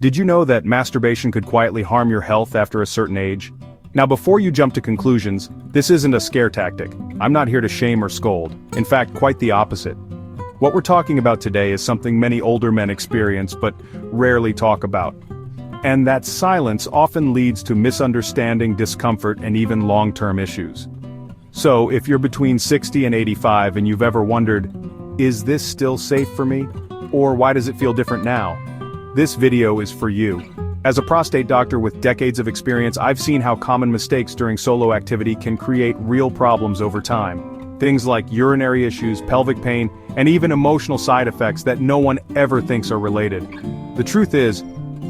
Did you know that masturbation could quietly harm your health after a certain age? Now before you jump to conclusions, this isn't a scare tactic. I'm not here to shame or scold. In fact, quite the opposite. What we're talking about today is something many older men experience but rarely talk about. And that silence often leads to misunderstanding, discomfort, and even long-term issues. So, if you're between 60 and 85 and you've ever wondered, is this still safe for me? Or why does it feel different now? This video is for you. As a prostate doctor with decades of experience, I've seen how common mistakes during solo activity can create real problems over time. Things like urinary issues, pelvic pain, and even emotional side effects that no one ever thinks are related. The truth is,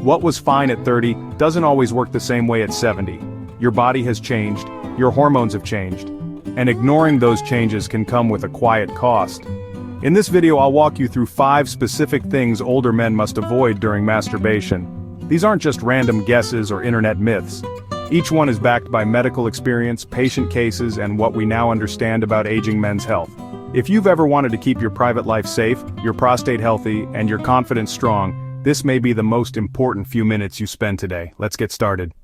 what was fine at 30 doesn't always work the same way at 70. Your body has changed, your hormones have changed, and ignoring those changes can come with a quiet cost. In this video I'll walk you through 5 specific things older men must avoid during masturbation. These aren't just random guesses or internet myths. Each one is backed by medical experience, patient cases, and what we now understand about aging men's health. If you've ever wanted to keep your private life safe, your prostate healthy, and your confidence strong, this may be the most important few minutes you spend today. Let's get started.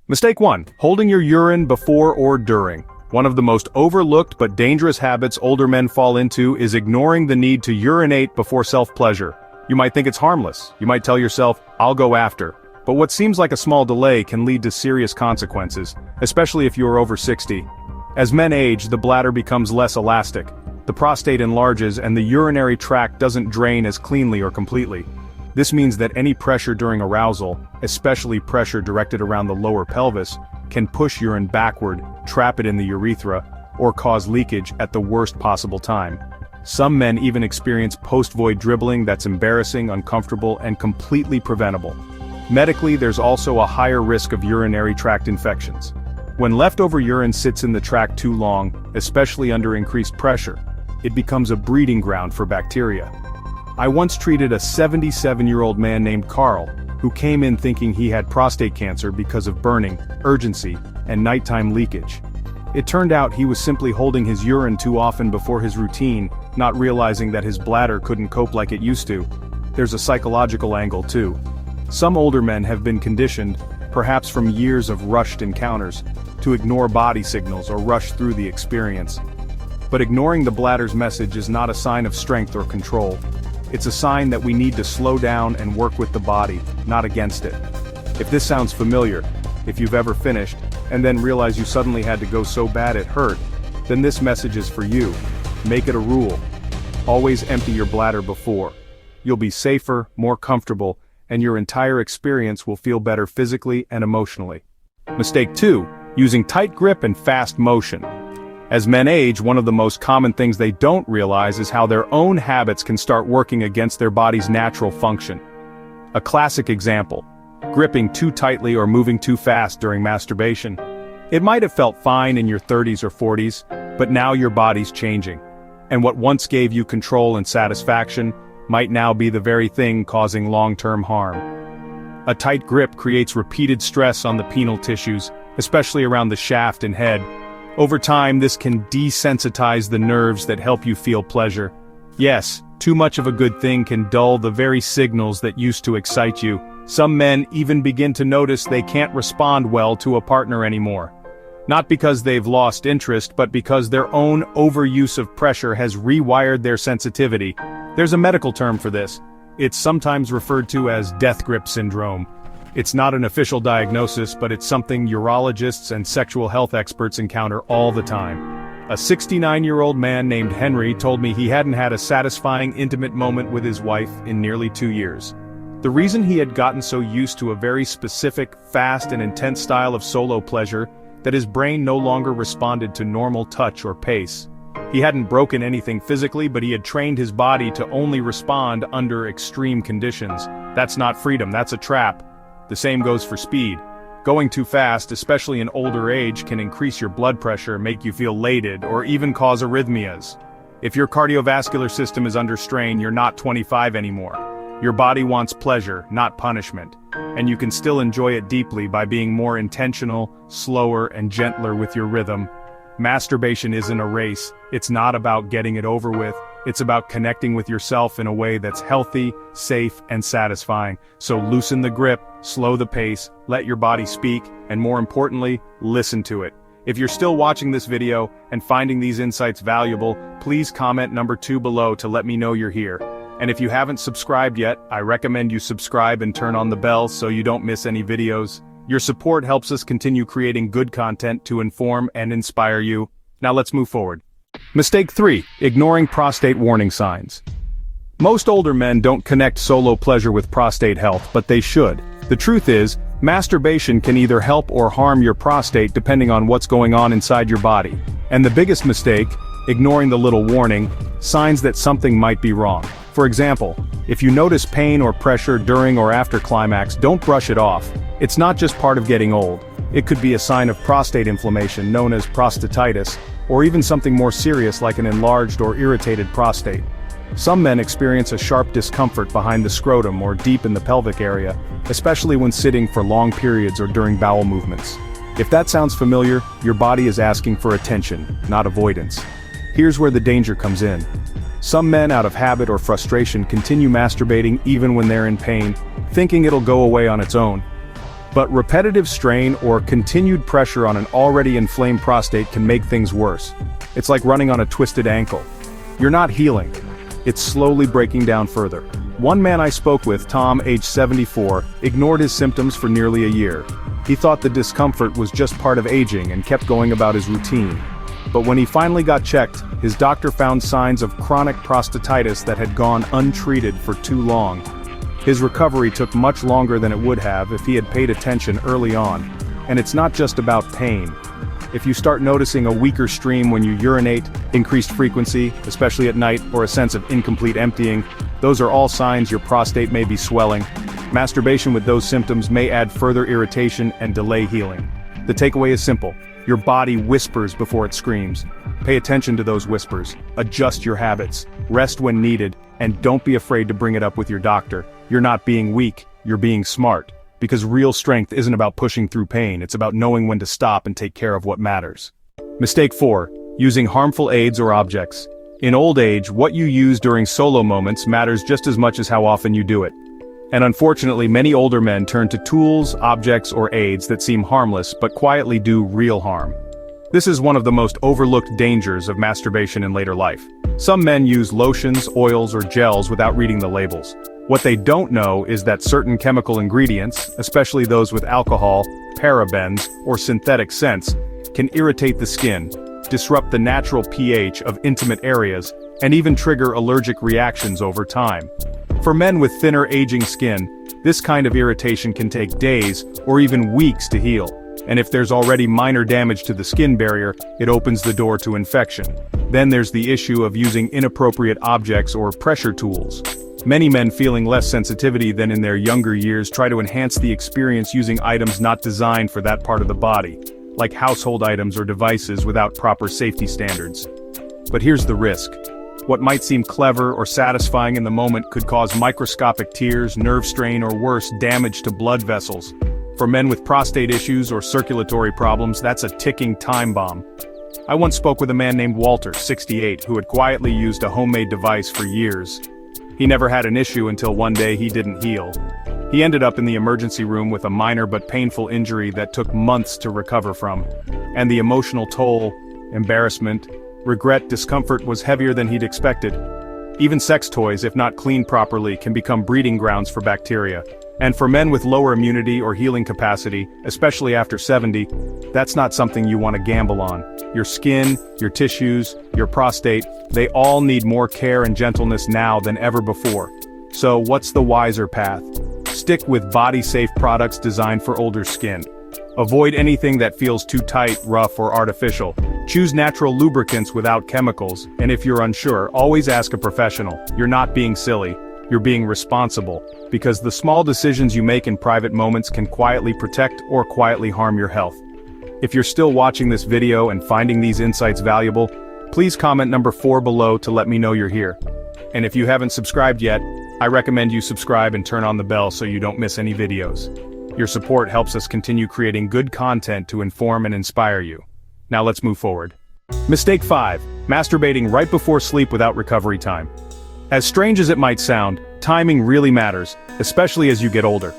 Mistake 1. Holding your urine before or during. One of the most overlooked but dangerous habits older men fall into is ignoring the need to urinate before self-pleasure. You might think it's harmless. You might tell yourself, I'll go after. But what seems like a small delay can lead to serious consequences, especially if you are over 60. As men age, the bladder becomes less elastic. The prostate enlarges and the urinary tract doesn't drain as cleanly or completely. This means that any pressure during arousal, especially pressure directed around the lower pelvis, can push urine backward, trap it in the urethra, or cause leakage at the worst possible time. Some men even experience post-void dribbling that's embarrassing, uncomfortable, and completely preventable. Medically, there's also a higher risk of urinary tract infections. When leftover urine sits in the tract too long, especially under increased pressure, it becomes a breeding ground for bacteria. I once treated a 77-year-old man named Carl, who came in thinking he had prostate cancer because of burning, urgency, and nighttime leakage. It turned out he was simply holding his urine too often before his routine, not realizing that his bladder couldn't cope like it used to. There's a psychological angle too. Some older men have been conditioned, perhaps from years of rushed encounters, to ignore body signals or rush through the experience. But ignoring the bladder's message is not a sign of strength or control. It's a sign that we need to slow down and work with the body, not against it. If this sounds familiar, if you've ever finished, and then realize you suddenly had to go so bad it hurt, then this message is for you. Make it a rule. Always empty your bladder before. You'll be safer, more comfortable, and your entire experience will feel better physically and emotionally. Mistake 2. Using tight grip and fast motion. As men age, one of the most common things they don't realize is how their own habits can start working against their body's natural function. A classic example: gripping too tightly or moving too fast during masturbation. It might have felt fine in your 30s or 40s, but now your body's changing. And what once gave you control and satisfaction might now be the very thing causing long-term harm. A tight grip creates repeated stress on the penile tissues, especially around the shaft and head. Over time, this can desensitize the nerves that help you feel pleasure. Yes, too much of a good thing can dull the very signals that used to excite you. Some men even begin to notice they can't respond well to a partner anymore. Not because they've lost interest, but because their own overuse of pressure has rewired their sensitivity. There's a medical term for this. It's sometimes referred to as death grip syndrome. It's not an official diagnosis, but it's something urologists and sexual health experts encounter all the time. A 69-year-old man named Henry told me he hadn't had a satisfying intimate moment with his wife in nearly 2 years. The reason he had gotten so used to a very specific, fast and intense style of solo pleasure that his brain no longer responded to normal touch or pace. He hadn't broken anything physically, but he had trained his body to only respond under extreme conditions. That's not freedom, that's a trap. The same goes for speed. Going too fast, especially in older age, can increase your blood pressure, make you feel elated, or even cause arrhythmias. If your cardiovascular system is under strain, you're not 25 anymore. Your body wants pleasure, not punishment. And you can still enjoy it deeply by being more intentional, slower, and gentler with your rhythm. Masturbation isn't a race. It's not about getting it over with. It's about connecting with yourself in a way that's healthy, safe, and satisfying. So loosen the grip, slow the pace, let your body speak, and more importantly, listen to it. If you're still watching this video and finding these insights valuable, please comment number 2 below to let me know you're here. And if you haven't subscribed yet, I recommend you subscribe and turn on the bell so you don't miss any videos. Your support helps us continue creating good content to inform and inspire you. Now let's move forward. Mistake 3, ignoring prostate warning signs. Most older men don't connect solo pleasure with prostate health, but they should. The truth is, masturbation can either help or harm your prostate depending on what's going on inside your body. And the biggest mistake, ignoring the little warning, signs that something might be wrong. For example, if you notice pain or pressure during or after climax, don't brush it off. It's not just part of getting old. It could be a sign of prostate inflammation known as prostatitis, or even something more serious like an enlarged or irritated prostate. Some men experience a sharp discomfort behind the scrotum or deep in the pelvic area, especially when sitting for long periods or during bowel movements. If that sounds familiar, your body is asking for attention, not avoidance. Here's where the danger comes in. Some men out of habit or frustration continue masturbating even when they're in pain, thinking it'll go away on its own. But repetitive strain or continued pressure on an already inflamed prostate can make things worse. It's like running on a twisted ankle. You're not healing. It's slowly breaking down further. One man I spoke with, Tom, age 74, ignored his symptoms for nearly a year. He thought the discomfort was just part of aging and kept going about his routine. But when he finally got checked, his doctor found signs of chronic prostatitis that had gone untreated for too long. His recovery took much longer than it would have if he had paid attention early on. And it's not just about pain. If you start noticing a weaker stream when you urinate, increased frequency, especially at night, or a sense of incomplete emptying, those are all signs your prostate may be swelling. Masturbation with those symptoms may add further irritation and delay healing. The takeaway is simple. Your body whispers before it screams. Pay attention to those whispers, adjust your habits, rest when needed, and don't be afraid to bring it up with your doctor. You're not being weak, you're being smart. Because real strength isn't about pushing through pain, it's about knowing when to stop and take care of what matters. Mistake 4, using harmful aids or objects. In old age, what you use during solo moments matters just as much as how often you do it. And unfortunately, many older men turn to tools, objects, or aids that seem harmless but quietly do real harm. This is one of the most overlooked dangers of masturbation in later life. Some men use lotions, oils, or gels without reading the labels. What they don't know is that certain chemical ingredients, especially those with alcohol, parabens, or synthetic scents, can irritate the skin, disrupt the natural pH of intimate areas, and even trigger allergic reactions over time. For men with thinner aging skin, this kind of irritation can take days or even weeks to heal. And if there's already minor damage to the skin barrier, it opens the door to infection. Then there's the issue of using inappropriate objects or pressure tools. Many men feeling less sensitivity than in their younger years try to enhance the experience using items not designed for that part of the body, like household items or devices without proper safety standards. But here's the risk. What might seem clever or satisfying in the moment could cause microscopic tears, nerve strain, or worse, damage to blood vessels. For men with prostate issues or circulatory problems, that's a ticking time bomb. I once spoke with a man named Walter, 68, who had quietly used a homemade device for years. He never had an issue until one day he didn't heal. He ended up in the emergency room with a minor but painful injury that took months to recover from. And the emotional toll, embarrassment, regret, discomfort was heavier than he'd expected. Even sex toys, if not cleaned properly, can become breeding grounds for bacteria. And for men with lower immunity or healing capacity, especially after 70, that's not something you want to gamble on. Your skin, your tissues, your prostate, they all need more care and gentleness now than ever before. So what's the wiser path? Stick with body-safe products designed for older skin. Avoid anything that feels too tight, rough, or artificial. Choose natural lubricants without chemicals, and if you're unsure, always ask a professional. You're not being silly, you're being responsible, because the small decisions you make in private moments can quietly protect or quietly harm your health. If you're still watching this video and finding these insights valuable, please comment number 4 below to let me know you're here. And if you haven't subscribed yet, I recommend you subscribe and turn on the bell so you don't miss any videos. Your support helps us continue creating good content to inform and inspire you. Now let's move forward. Mistake 5. Masturbating right before sleep without recovery time. As strange as it might sound, timing really matters, especially as you get older.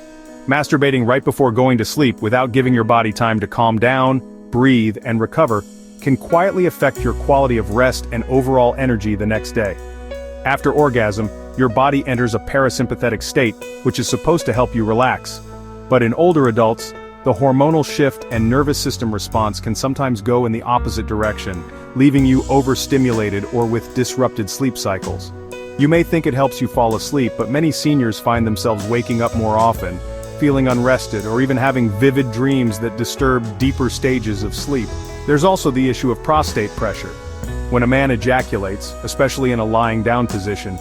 Masturbating right before going to sleep without giving your body time to calm down, breathe, and recover can quietly affect your quality of rest and overall energy the next day. After orgasm, your body enters a parasympathetic state, which is supposed to help you relax. But in older adults, the hormonal shift and nervous system response can sometimes go in the opposite direction, leaving you overstimulated or with disrupted sleep cycles. You may think it helps you fall asleep, but many seniors find themselves waking up more often, feeling unrested, or even having vivid dreams that disturb deeper stages of sleep. There's also the issue of prostate pressure. When a man ejaculates, especially in a lying down position,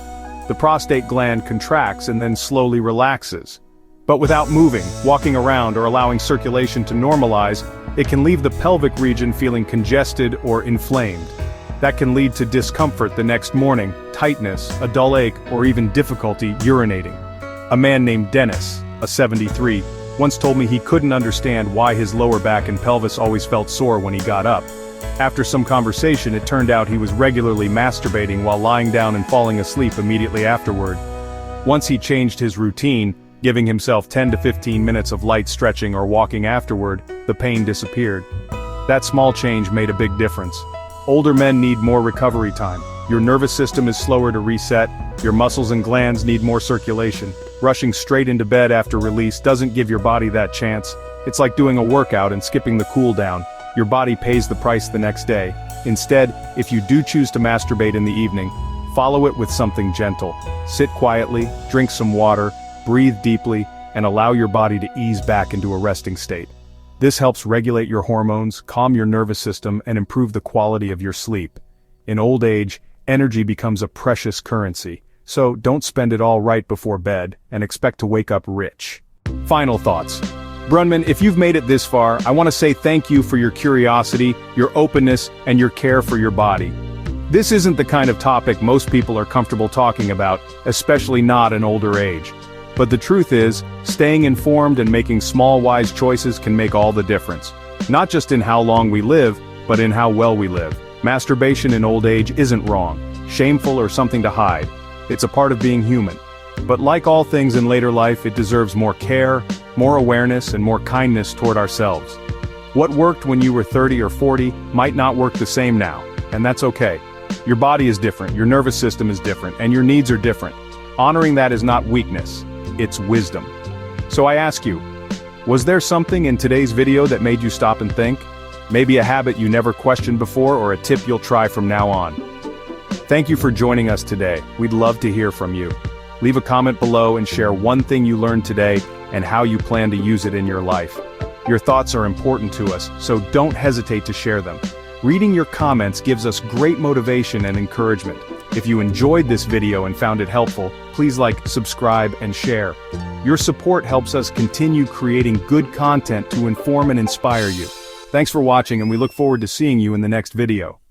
the prostate gland contracts and then slowly relaxes. But without moving, walking around, or allowing circulation to normalize, it can leave the pelvic region feeling congested or inflamed. That can lead to discomfort the next morning, tightness, a dull ache, or even difficulty urinating. A man named Dennis, a 73, once told me he couldn't understand why his lower back and pelvis always felt sore when he got up. After some conversation, it turned out he was regularly masturbating while lying down and falling asleep immediately afterward. Once he changed his routine, giving himself 10 to 15 minutes of light stretching or walking afterward, the pain disappeared. That small change made a big difference. Older men need more recovery time. Your nervous system is slower to reset, your muscles and glands need more circulation. Rushing straight into bed after release doesn't give your body that chance. It's like doing a workout and skipping the cool down. Your body pays the price the next day. Instead, if you do choose to masturbate in the evening, follow it with something gentle. Sit quietly, drink some water, breathe deeply, and allow your body to ease back into a resting state. This helps regulate your hormones, calm your nervous system, and improve the quality of your sleep. In old age, energy becomes a precious currency, so don't spend it all right before bed and expect to wake up rich. Final thoughts. Brunman, if you've made it this far, I want to say thank you for your curiosity, your openness, and your care for your body. This isn't the kind of topic most people are comfortable talking about, especially not in older age. But the truth is, staying informed and making small wise choices can make all the difference. Not just in how long we live, but in how well we live. Masturbation in old age isn't wrong, shameful, or something to hide. It's a part of being human. But like all things in later life, it deserves more care, more awareness, and more kindness toward ourselves. What worked when you were 30 or 40 might not work the same now, and that's okay. Your body is different, your nervous system is different, and your needs are different. Honoring that is not weakness. It's wisdom. So I ask you, was there something in today's video that made you stop and think? Maybe a habit you never questioned before, or a tip you'll try from now on. Thank you for joining us today. We'd love to hear from you. Leave a comment below and share one thing you learned today and how you plan to use it in your life. Your thoughts are important to us, so don't hesitate to share them. Reading your comments gives us great motivation and encouragement. If you enjoyed this video and found it helpful, please like, subscribe, and share. Your support helps us continue creating good content to inform and inspire you. Thanks for watching, and we look forward to seeing you in the next video.